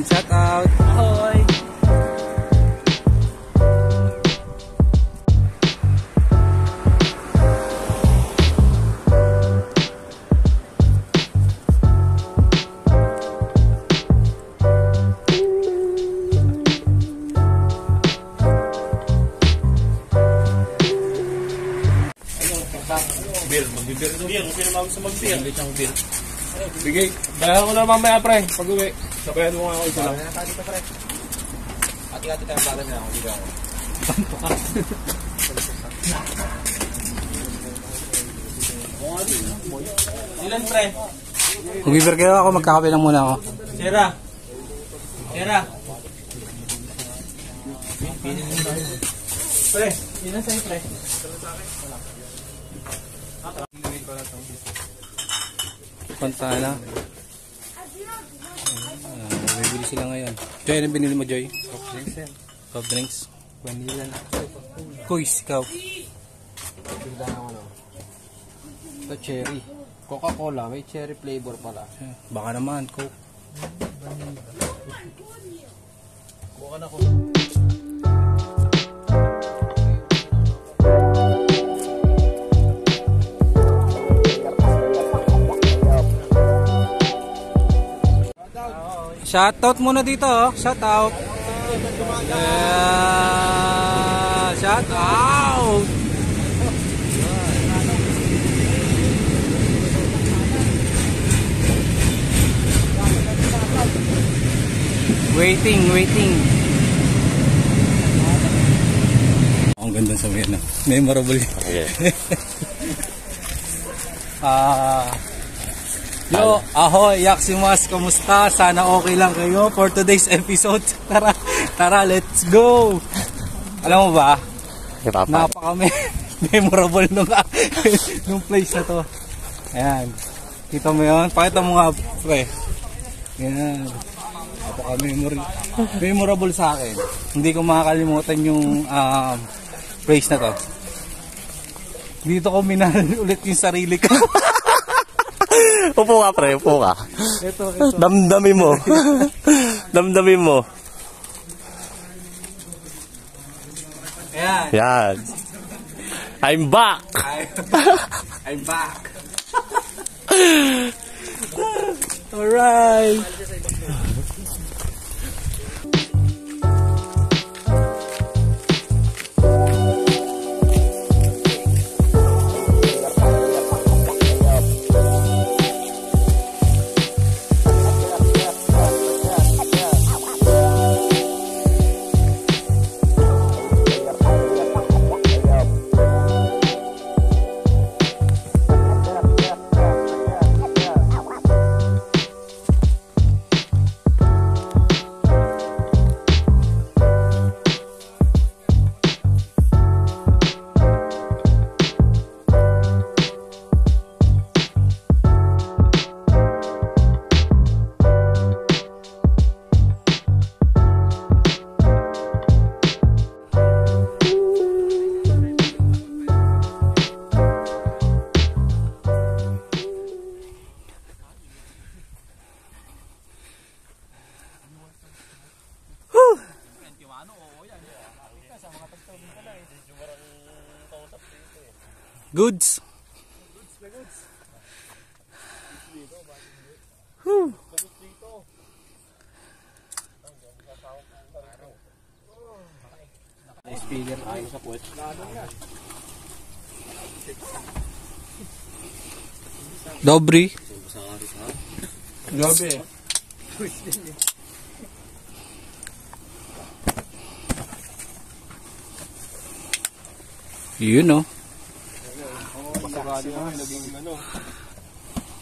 Shout out. Ahoy. Beer, magbibir ko. Beer, sino naman gusto mag-beer? Hindi siyang beer. Bigay. Dahil ko na mamaya pre. Pag-uwi. Sabayan mo nga ako isa lang. Dito pre. Ati-ati tayo para na ako. Dito ako. Tanto ka. Ilan pre? Magbibir kayo ako. Magkakape lang muna ako. Sira. Sira. Pre, ilan sa'yo pre? Pantala. Bibili sila ngayon. Joy, ano binili mo, Joy? Soft drinks yan. Soft drinks. Vanilla na. Kuis, ikaw. Tinda na ako. Ito cherry. Coca-Cola, may cherry flavor pala. Baka naman, Coke. Buka na ko. Shoutout muna dito, oh. Shoutout. Yeah. Shoutout. Waiting. Ang ganda sa mga na. Memorable. Okay. Yo, ahoy, Yaksimas, kumusta? Sana okay lang kayo for today's episode. Tara, let's go! Alam mo ba? Napaka-memorable nung place na to. Ayan. Kita mo yun? Pakita mo nga, pre. Ayan. Napaka-memorable sa akin. Hindi ko makakalimutan yung place na to. Dito ko minahal ulit yung sarili ko. Upo ka pre, upo ka. Ito. Damdamin mo. Damdamin mo. Ayan. Yan. I'm back. I'm back. Alright. Goods. Whew. Speaker tayo sa puwet. Dobry. Grabe. You know.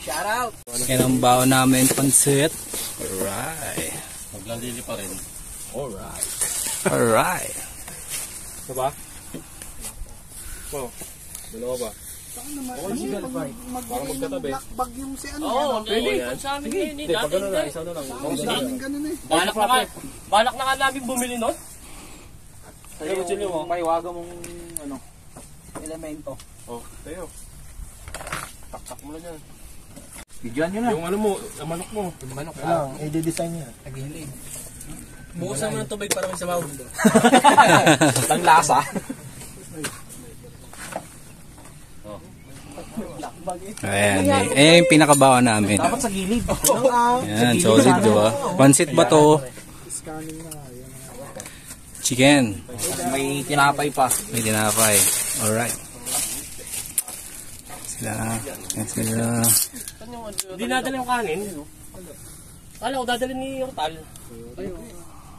Shout out. Yan ang baon namin, pansit. Alright. Maglalili pa rin. Alright. Ito ba? Oh, dalawa ba? Okay, sige, para magkatabi. Bag yung si ano. Oo, pwede. sa amin ngayon. Hindi, pag gano'n na, isa na lang. Ganun eh. Balak na nga namin bumili nun. Sa'yo, kutsilyo mo. Paiwaga mong ano, elemento. Oh, tayo. Taktak mo lang yan. Bigyan nyo na. Yung ano mo, ang manok mo. Manok Ano, i-design niya. Tagilid. Bukas naman ng tubig para may sabaw. Ang lasa. Ayan, yung pinakabawa namin. Dapat sa gilid. Ayan, solid diba? Pansit ba to? Chicken. May tinapay pa. May tinapay. Alright. Sila. Hindi nadala yung kanin. Kala ko dadala ni Hortal.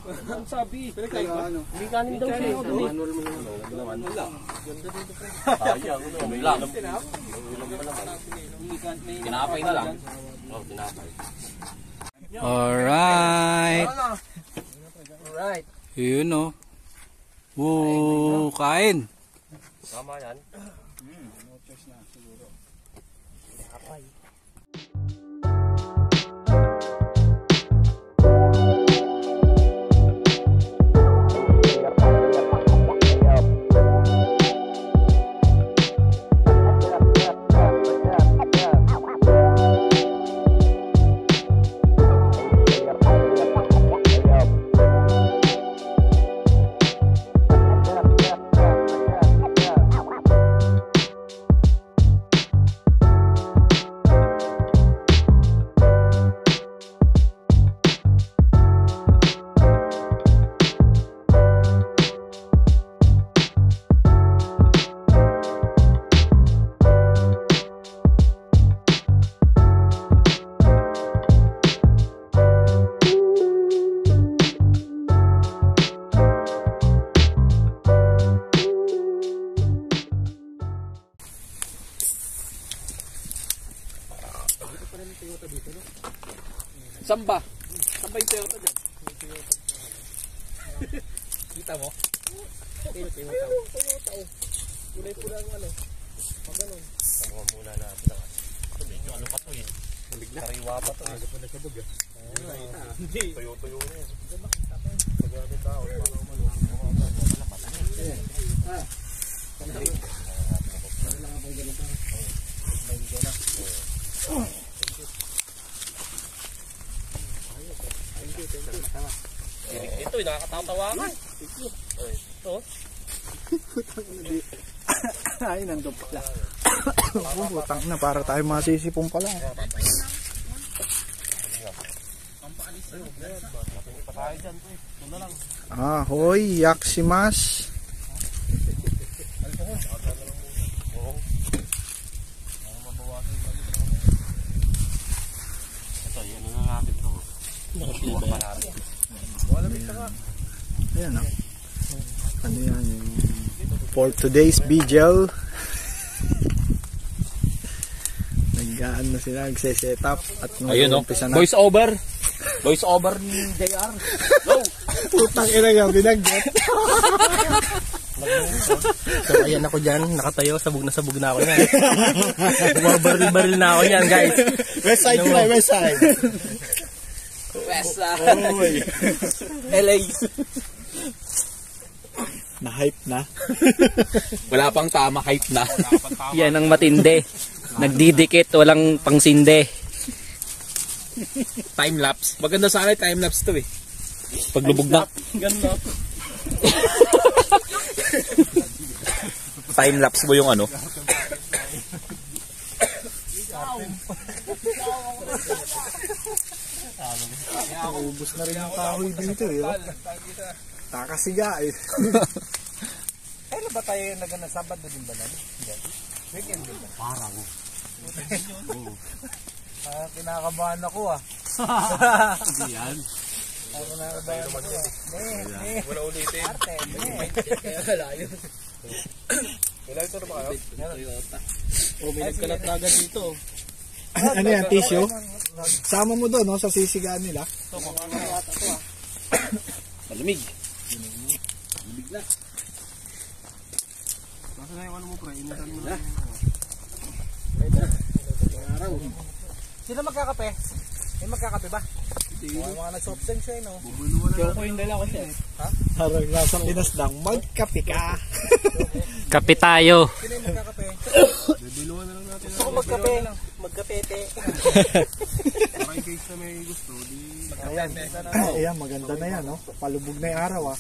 Ang sabi. May kanin daw siya. Tinapay na lang. Oh, tinapay. Alright. Alright. Yun o. Woo, kain. Tama yan. Samba. Samba yung Toyota dyan. Kita mo? Toyota oh. Kulay pula ng ano. Pag ano. Tama muna natin ang medyo ano pa to eh. Kariwa pa to eh. Hindi. Tuyo-tuyo na eh. Ito eh, nakakatawa ka. Ito. Ay, nandun pala. Butang na, para tayo masisipong pala. Hoy, yaksimas. Ito, yun na natin ito. Ayan o. Ano yan? For today's vigil. Nag-aan na sila, nagse-set up. At Ayun o. Voice over. Voice over ni JR. Go! Putang ina nga, binagyan. So ayan ako dyan, nakatayo, sabog na ako yan. Baril na ako yan guys. West side ko na, west side. West side. LA. Na-hype na. Wala pang tama, hype na. Yan ang matindi. Nagdidikit, walang pangsinde. Time-lapse. Maganda sana yung time-lapse to eh. Paglubog na. Ganda. Time-lapse mo yung ano. Ubus na rin yung kahoy dito eh. Takasiga eh. Kailan ba tayo nagana Sabado din ba nan? Weekend din ba? Parang. Kinakabahan ako ah. Hindi yan. Kinakabahan ako ah. Wala ulitin. Kaya kalayo. Wala ito na ba kayo? Oh, may nagkalat-laga dito. Ano yan, tissue? Sama mo doon, no, sa sisigaan nila. Malamig. Malamig na. Nasa na yung ano mo pre? Initan mo na. Sino magkakape? May magkakape ba? Mga nag-soft drinks siya, no? Pero ko yung dala ko siya. Harang nasa pinasdang, magkape ka. Kape tayo. Sino yung magkakape? Bibiluan na lang natin. Gusto ko magkape. magkapete. Parang case na may gusto, di... Ayan, maganda na yan, no? Palubog na yung araw, ah.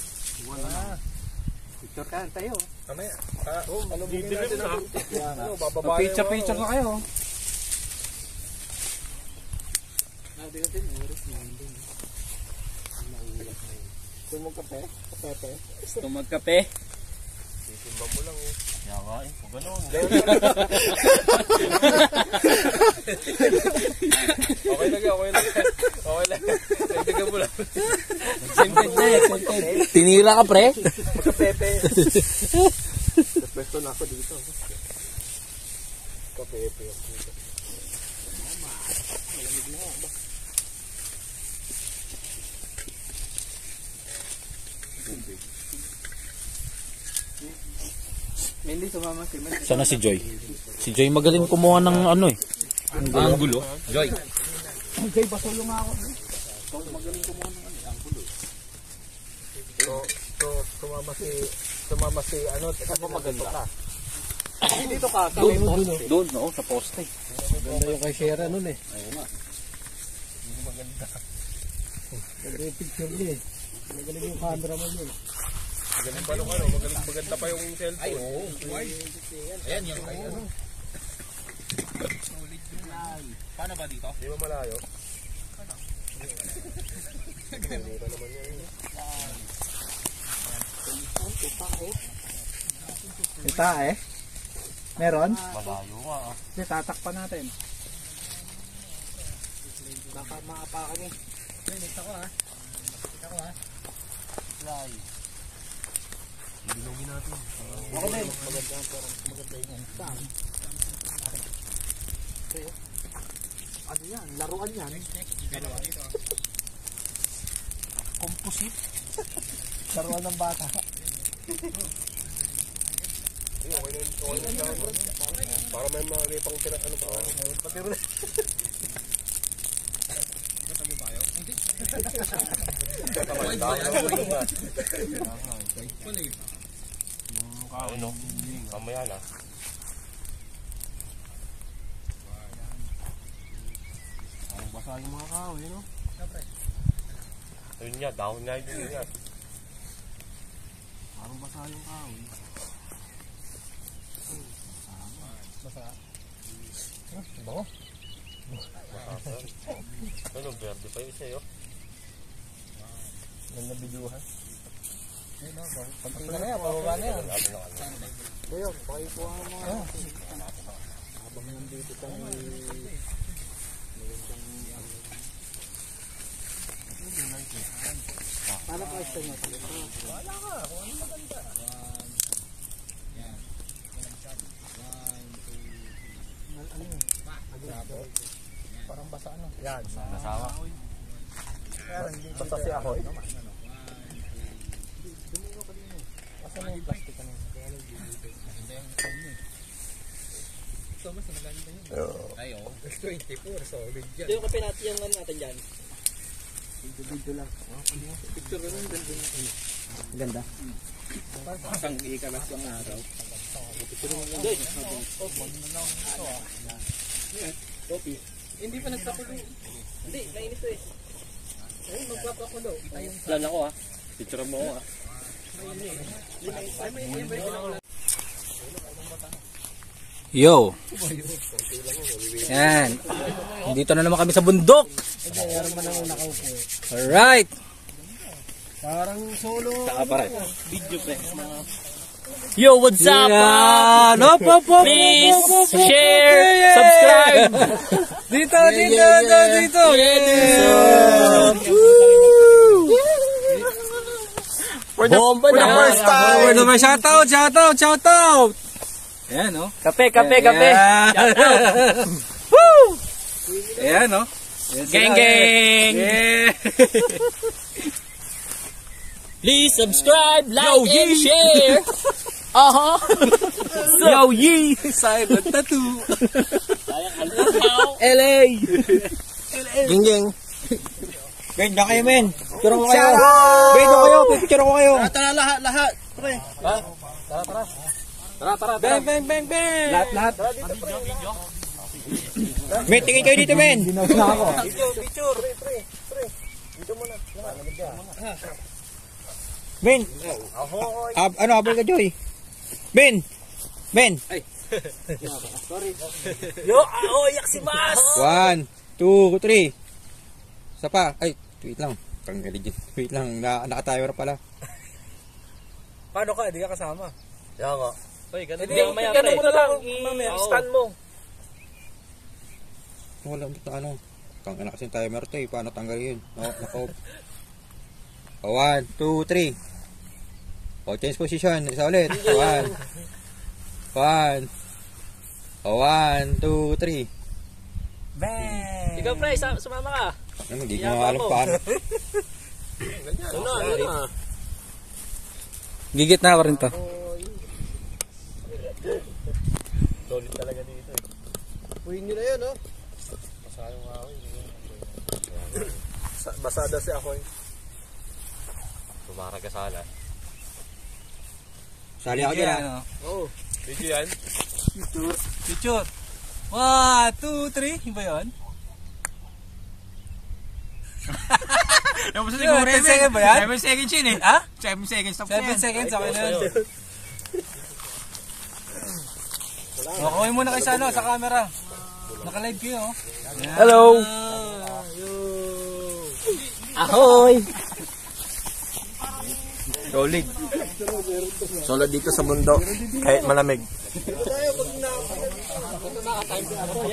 Picture ka, tayo. Kamaya. Bibili natin na. Picture na kayo. Gusto magkape? Timbang mo lang, eh. Kaya nga eh, kung gano'n. Okay lang. Nagdagan mo lang. Scented na eh, scented. Tinira ka, pre. Magkapepe. Pwesto na ako dito. Kapepe. Mainly sumama si Mel. Sana si Joy. Si Joy magaling kumuha ng ano eh. Ang gulo. Joy. Okay, pasulo nga ako. So, sumama si ano, kasi maganda ka. Dito ka, sa may poste. Doon, no, sa poste. Ganda yung kay Shera nun eh. Ayun nga. Ganda yung picture niya eh. Magaling yung camera mo yun. Magaling pa nung ano, maganda pa yung cellphone. Ay, oo. Ayan, yung kay ano. Paano ba dito? Di ba malayo? Kita eh. Meron? Malayo nga ah. Hindi, tatakpan natin. Baka maapakan eh. Ito ko ha. Fly. Bilogin natin. Ako din. Maganda yun. Saan? Ano yan? Laruan yan. Composite. Laruan ng bata. Okay na para may pang ano pa. Pati rin. Ano? Mamaya na. Parang basa yung mga kahoy, no? Ayun niya, dahon niya yun niya. Parang basa yung kahoy. Bango. Ano, verde pa yung isa yun. Ganda bidyuhan. Pagkita na yan, pababa na yan. Bayo, pakikuha mo mga. Habang nandito kami. Paano ka ito nyo? Wala ka, kung ano maganda. Parang basa ano? Yan. Nasawa. Basta si ako. Basa na yung plastic ano? Ito mas maganda yun. Ay, oo. 24, solid yan. Yung kape natin yung ano natin dyan. Video lang. Picture ko nun, Ganda. Isang ikalas yung araw. Kopi. Hindi pa nagpakulo. Hindi, mainit to eh. Ay, magpapakulo. Plan ako ah. Picture mo ako ah. Yo. Yan. Dito na naman kami sa bundok. Alright. Parang solo. Saka pare. Video pre. Yo, what's up? Yan. Op. Please share, subscribe. Dito. For the first time. For the first shout out. Ayan, no? Kape. Ayan. Shout out. Woo! Ayan, no? Gang. Yeah. Please subscribe, like, and share. Yo, Yee! Silent Tattoo! LA! Ging. Ben, na kayo, men! Picture ko kayo! Ben, na kayo! Picture ko kayo! Tara, lahat. Pre. Tara! Bang! Lahat. Men, tingin kayo dito, men. Ginawa na ako. Picture. Men. Ano, abol ka, Joy? Men. Men. Yo, yak si Mas. 1, 2, 3. Isa pa. Ay, wait lang. Panggaligin. Wait lang, naka-timer pala. Paano ka? Hindi ka kasama. Kaya nga. Uy, ganun Hindi, ganun mo na lang. Mamaya, stand mo. Wala mo ito, ano. Kang kasi yung timer to eh. Paano tanggalin yun? Naka-off. 1, 2, 3. Change position. Isa ulit. 1. 1, 2, 3. Bang! Ikaw, pre, sumama ka. Ano, hindi ko alam paano. Ano na? Gigit na ako rin to. Solid talaga dito eh. Uy, nila yun, oh. Masayang ako eh. Basada si ako, eh. Tumarag ka sala. Sali ako dyan. Ano? Oo. Video yan? Picture. 1, 2, 3. Yung ba yun? Tapos Yun, siguro 10 seconds ba yan? 7 seconds yun eh. Ha? 7 seconds. Stop 7 seconds. Okay na yun. Kukuhin muna kayo sa ano, sa camera. Naka-live kayo, oh. Hello! Ahoy! Solid. Solid dito sa mundo. Kahit malamig.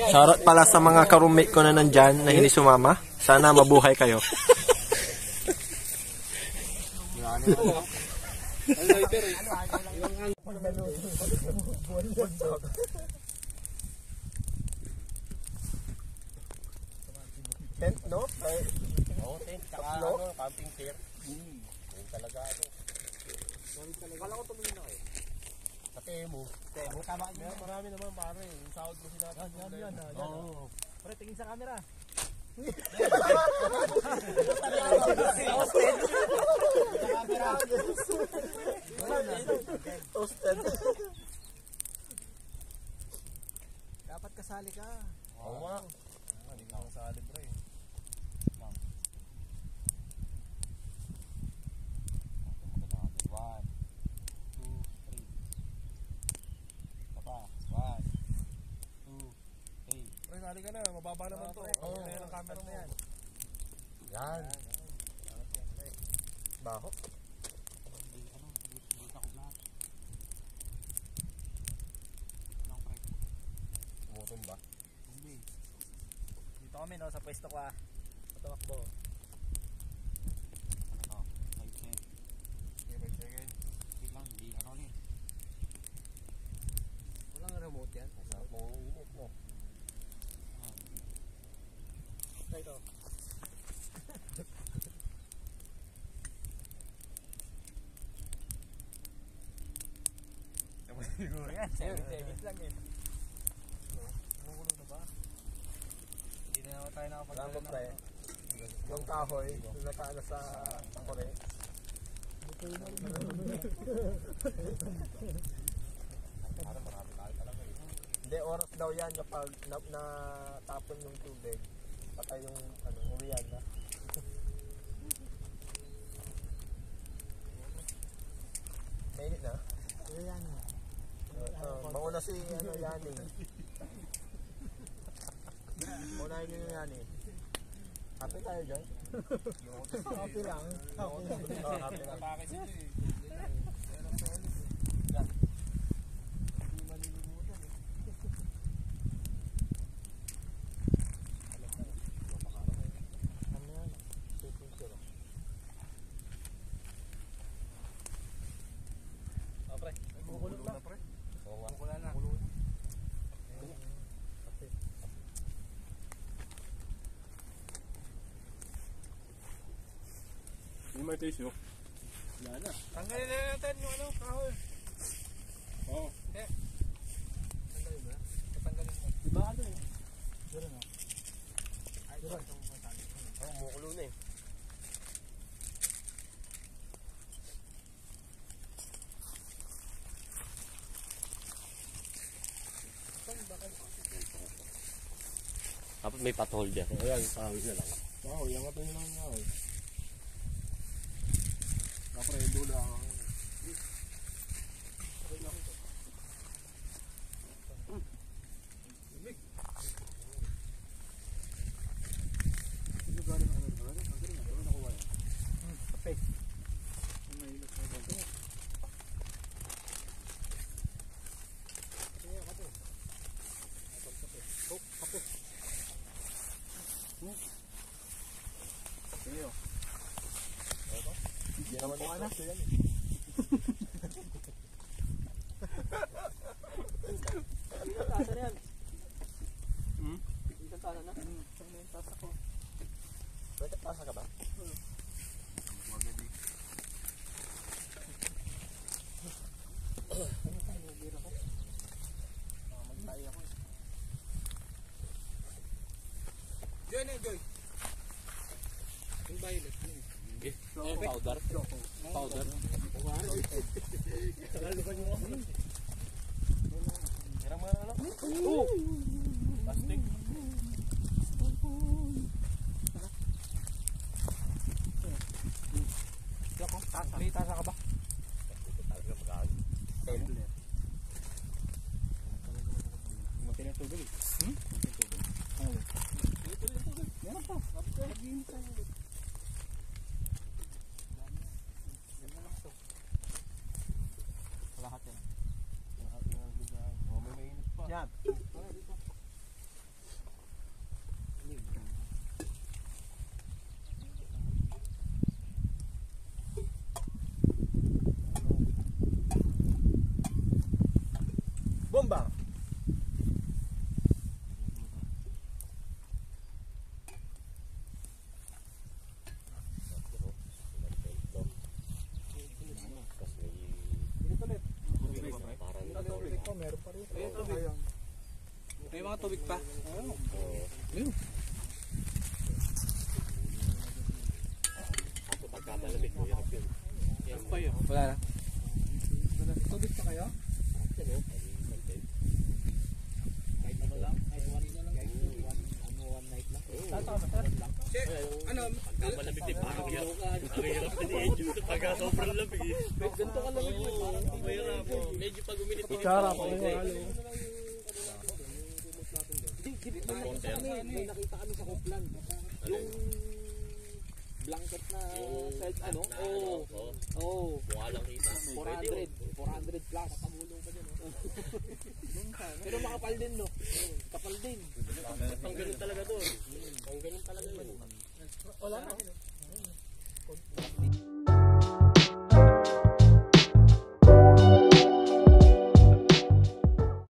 Shoutout pala sa mga ka-roommate ko na nandyan na hindi sumama. Sana mabuhay kayo. Tent, no? Oo, tent. Tsaka ano, camping chair. Yun talaga ano. Kala ko tumingin na kayo. Sa Temu. Temu, tama yun. Marami naman pare. Yung sahod mo sila. Yan. Oo. Pre, tingin sa camera. Toasted. Dapat kasali ka. Oo nga. Hindi na ako sa alin, pre. Kasali ka na. Mababa naman to. Oo. Kaya ng camera na yan. Yan. Baho. Mutum ba? Dito kami no, sa pwesto ko ah. Tumakbo. Walang remote yan. Init mo. Ito. Siguro yan. 7 seconds lang eh. Kumukulo na ba? Hindi na naman tayo nakapagdala Pre. Yung kahoy, nakaano sa kore. Hindi, oras daw yan kapag natapon yung tubig. Patay yung uriyan na. Mainit na? Ayan. Mauna si Yani. Maunahin nyo yung Yani. Happy tayo dyan? Happy lang. Happy lang. Hindi may tissue. Tanggalin na natin yung kahoy. Oo. Tanggalin mo na? Tatanggalin mo. Diba ano eh? Dura na. Ay, dura. Oo, mukulo na eh. Dapat may potholder. Ayan, yung pangis na lang. Oo, yung ito yun lang nga eh. Kapre, dula ako. Hindi naman po anak yan. Tasa na yan. Isang tasa na? Isang na yung tasa ko. Pwede pasa ka ba? Joy na, Joy. Yung violet. Powder. Powder. Hirang mo na ano? Oh! Plastic. Tasa. May tasa ka ba? Talaga mag-aag. Matay ng tubig eh. Meron pa. Mag-iinit tayo ulit. Lahat yan. Lahat ng lugar. Oh, may mainit pa. Yan. Bomba! Meron pa rin. May mga tubig pa. Ako pagkamalamig mo, hirap yun. Yan pa yun. Wala na. Tubig pa kayo? Yan o, content. Kahit ano lang. Kahit one night lang. Tasa ka ba, sir? Ano? Pagkamalamig din, parang hirap. Ang hirap din i-enjoy ito pagka sobrang lamig. Ganito ka lang yun. Parang Mahirap. Medyo pag uminit. Kutsara pa kayo. may nakita kami sa Koplan. Yung blanket na set ano? Oo. Mukha lang kita. 400 plus. Kapamulong pa dyan. Pero makapal din no? Kapal din. Ang ganun talaga doon. Ang ganun talaga yun. Wala na.